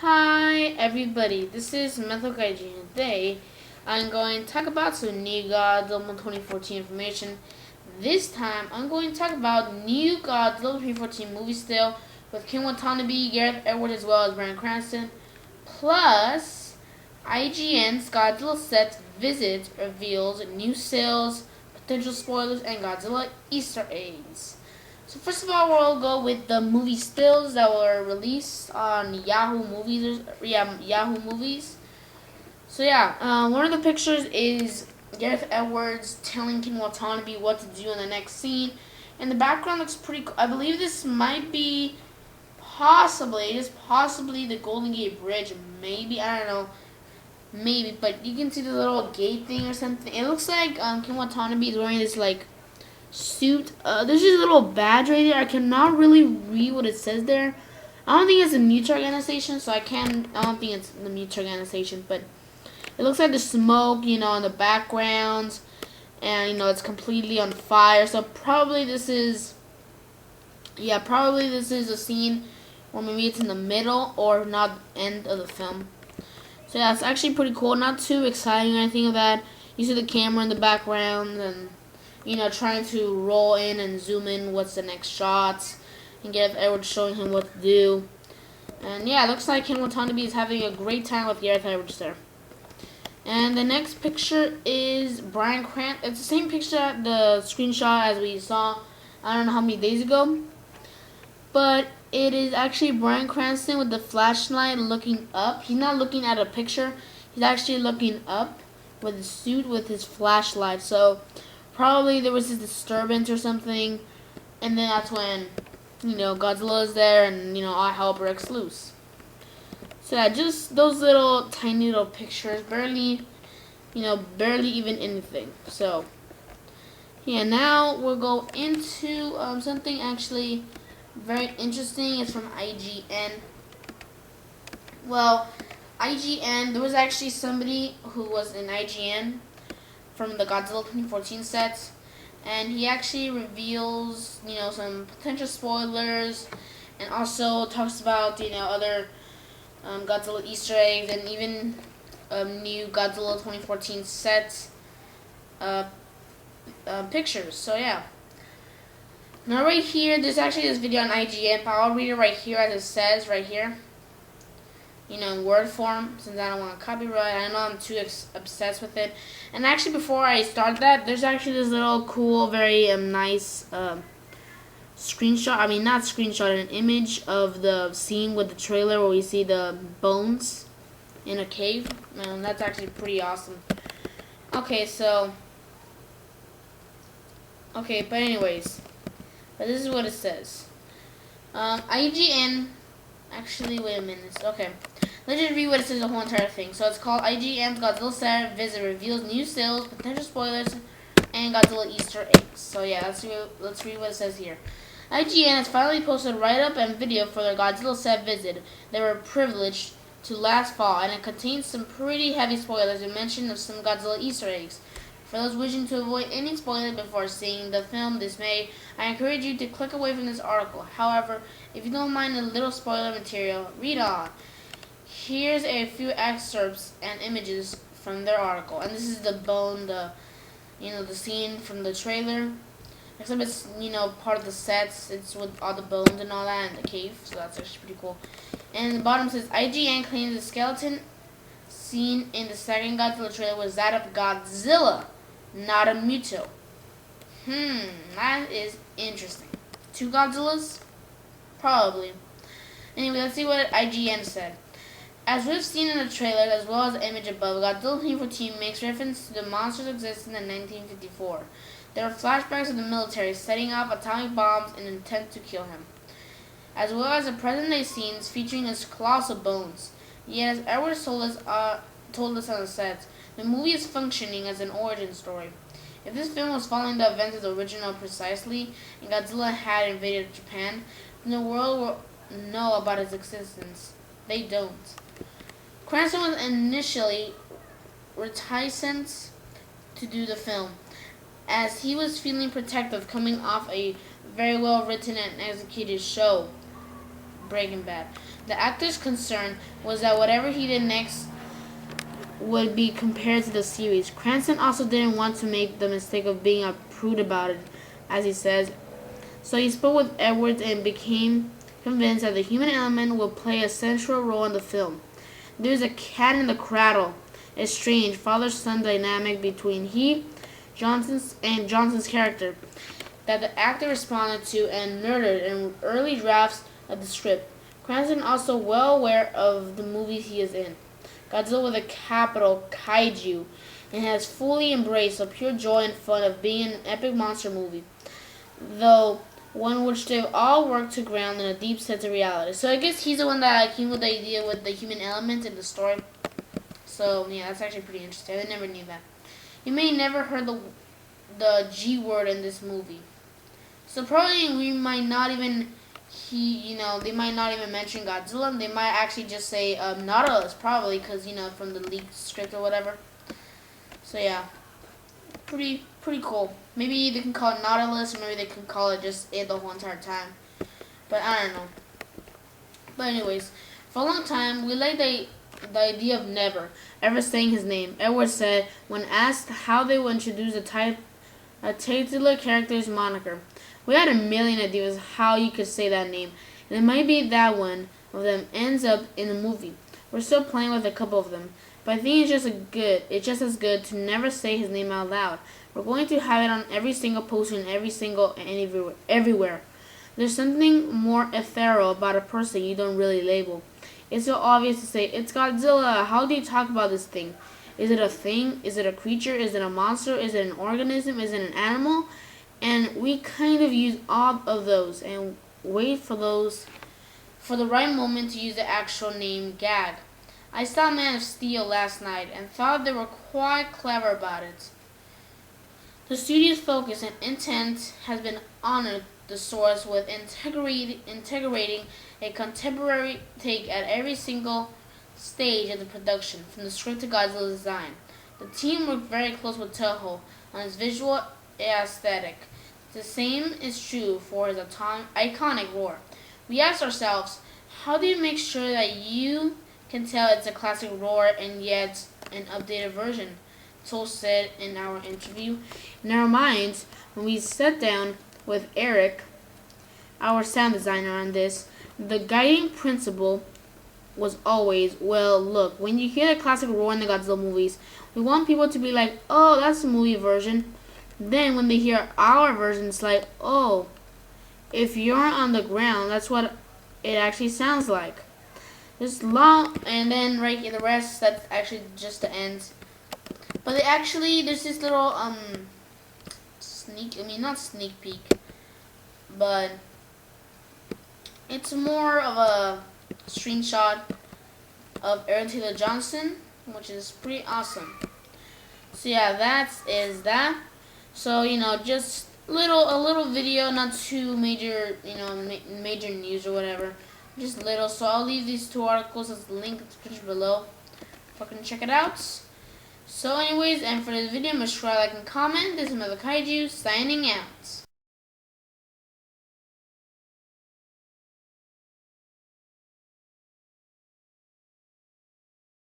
Hi everybody, this is Methyl IGN. Today I'm going to talk about some new Godzilla 2014 information. This time I'm going to talk about new Godzilla 2014 movie still with Ken Watanabe, Gareth Edwards as well as Bryan Cranston. Plus IGN's Godzilla set visit reveals new sales, potential spoilers, and Godzilla Easter eggs. So first of all, we'll go with the movie stills that were released on Yahoo Movies. So one of the pictures is Gareth Edwards telling Ken Watanabe what to do in the next scene, and the background looks pretty cool. I believe this might be possibly the Golden Gate Bridge. Maybe, I don't know. Maybe, but you can see the little gate thing or something. It looks like Ken Watanabe is wearing this suit. There's just a little badge right there. I cannot really read what it says there. I don't think it's a mutual organization, so I don't think it's the mutual organization, but it looks like the smoke, in the background, and it's completely on fire. So probably this is a scene, or maybe it's in the middle or not end of the film. So yeah, it's actually pretty cool. Not too exciting or anything of that. You see the camera in the background and trying to roll in and zoom in what's the next shots, and Gareth Edwards showing him what to do. And yeah, it looks like Ken Watanabe is having a great time with Gareth Edwards there. And the next picture is Bryan Cranston. It's the same picture, the screenshot as we saw, I don't know how many days ago. But it is actually Bryan Cranston with the flashlight looking up. He's not looking at a picture. He's actually looking up with the suit with his flashlight. So probably there was a disturbance or something, and then that's when, Godzilla is there, and, all hell breaks loose. So yeah, just those little tiny little pictures, barely even anything. So yeah, now we'll go into something actually very interesting. It's from IGN. Well, IGN, there was actually somebody who was in IGN from the Godzilla 2014 set, and he actually reveals, some potential spoilers, and also talks about, other Godzilla Easter eggs, and even new Godzilla 2014 set pictures. So yeah. Now right here, there's actually this video on IGN, but I'll read it right here as it says right here. In word form, since I don't want to copyright. I know I'm too obsessed with it. And actually, before I start that, there's actually this little cool, very nice screenshot. I mean, not screenshot, an image of the scene with the trailer where we see the bones in a cave. Man, that's actually pretty awesome. Okay, but anyways, this is what it says. IGN. Actually, wait a minute. Okay. Let's just read what it says, the whole entire thing. So it's called IGN's Godzilla Set Visit reveals new sales, potential spoilers, and Godzilla Easter eggs. So yeah, let's read what it says here. IGN has finally posted a write-up and video for their Godzilla Set Visit. They were privileged to last fall, and it contains some pretty heavy spoilers and mention of some Godzilla Easter eggs. For those wishing to avoid any spoilers before seeing the film this May, I encourage you to click away from this article. However, if you don't mind a little spoiler material, read on. Here's a few excerpts and images from their article. And this is the bone, the scene from the trailer. Except it's, part of the sets. It's with all the bones and all that in the cave. So that's actually pretty cool. And the bottom says, IGN claims the skeleton seen in the second Godzilla trailer was that of Godzilla, not a Muto. That is interesting. Two Godzillas? Probably. Anyway, let's see what IGN said. As we've seen in the trailer, as well as the image above, Godzilla 2014 makes reference to the monster's existence in 1954. There are flashbacks of the military setting off atomic bombs in an attempt to kill him, as well as the present-day scenes featuring his colossal bones. Yet, as Edwards told us on the set, the movie is functioning as an origin story. If this film was following the events of the original precisely, and Godzilla had invaded Japan, then the world will know about his existence. They don't. Cranston was initially reticent to do the film, as he was feeling protective coming off a very well written and executed show, Breaking Bad. The actor's concern was that whatever he did next would be compared to the series. Cranston also didn't want to make the mistake of being a prude about it, as he says. So he spoke with Edwards and became convinced that the human element will play a central role in the film. There's a cat in the cradle, a strange father-son dynamic between Johnson's character that the actor responded to and nurtured in early drafts of the script. Cranston also well aware of the movies he is in. Godzilla with a capital Kaiju, and has fully embraced the pure joy and fun of being an epic monster movie, though one which they've all worked to ground in a deep sense of reality. So I guess he's the one that came with the idea with the human element in the story. So yeah, that's actually pretty interesting. I never knew that. You may never heard the G word in this movie. So probably we might not even they might not even mention Godzilla. They might actually just say Nautilus, probably, because from the leaked script or whatever. So yeah, pretty cool. Maybe they can call it Nautilus, or maybe they can call it just it the whole entire time. But I don't know. But anyways, for a long time we liked the idea of never ever saying his name. Edwards said when asked how they would introduce a titular character's moniker. We had a million ideas how you could say that name, and it might be that one of them ends up in the movie. We're still playing with a couple of them, but I think it's just as good to never say his name out loud. We're going to have it on every single poster and everywhere. There's something more ethereal about a person you don't really label. It's so obvious to say, it's Godzilla. How do you talk about this thing? Is it a thing? Is it a creature? Is it a monster? Is it an organism? Is it an animal? And we kind of use all of those and wait for the right moment to use the actual name gag. I saw Man of Steel last night and thought they were quite clever about it. The studio's focus and intent has been honored the source with integrating a contemporary take at every single stage of the production, from the script to Godzilla's design. The team worked very close with Toho on its visual aesthetic. The same is true for his iconic roar. We asked ourselves, how do you make sure that you can tell it's a classic roar and yet an updated version? Toll said in our interview. In our minds, when we sat down with Eric, our sound designer, on this, the guiding principle was always, well, look, when you hear the classic roar in the Godzilla movies, we want people to be like, oh, that's the movie version. Then when they hear our version, it's like, oh, if you're on the ground, that's what it actually sounds like. This long, and then right here, the rest, that's actually just the end. But there's this little, not sneak peek, but it's more of a screenshot of Aaron Taylor Johnson, which is pretty awesome. So yeah, that is that. So just a little video, not too major, major news or whatever, just little. So I'll leave these two articles as a link in the description below. Fucking check it out. So anyways, and for this video, make sure to like and comment. This is Mother Kaiju signing out.